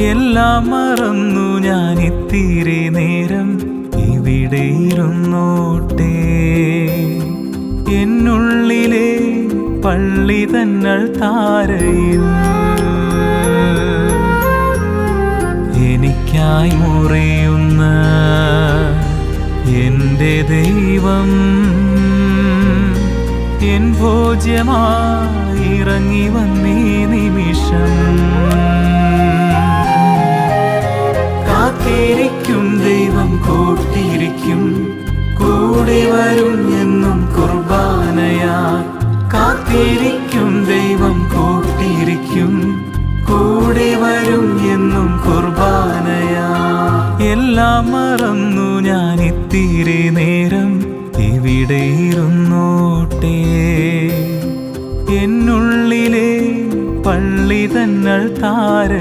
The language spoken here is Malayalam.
എല്ലാം മറന്നു ഞാൻ ഇത്തിരി നേരം ഇവിടെ ഇരുന്നോട്ടെ. എന്നുള്ളിലെ പള്ളി തന്നൾ താരയിൽ എനിക്കായി മുറിയുന്ന എൻ്റെ ദൈവം എൻ ഭോജ്യമായി ഇറങ്ങി വന്നീ നിമിഷം. കാത്തിരിക്കും ദൈവം കൂട്ടിയിരിക്കും, കൂടെ വരും എന്നും കുർബാനയാ. കാത്തിരിക്കും ദൈവം കൂട്ടിയിരിക്കും, കൂടെ വരും എന്നും കുർബാനയാ. എല്ലാം മറന്നു ഞാൻ ഇത്തിരി നേരം ഇവിടെ ഇരുന്നോട്ടെ. എന്നുള്ളിലെ പള്ളി തന്നൾ താര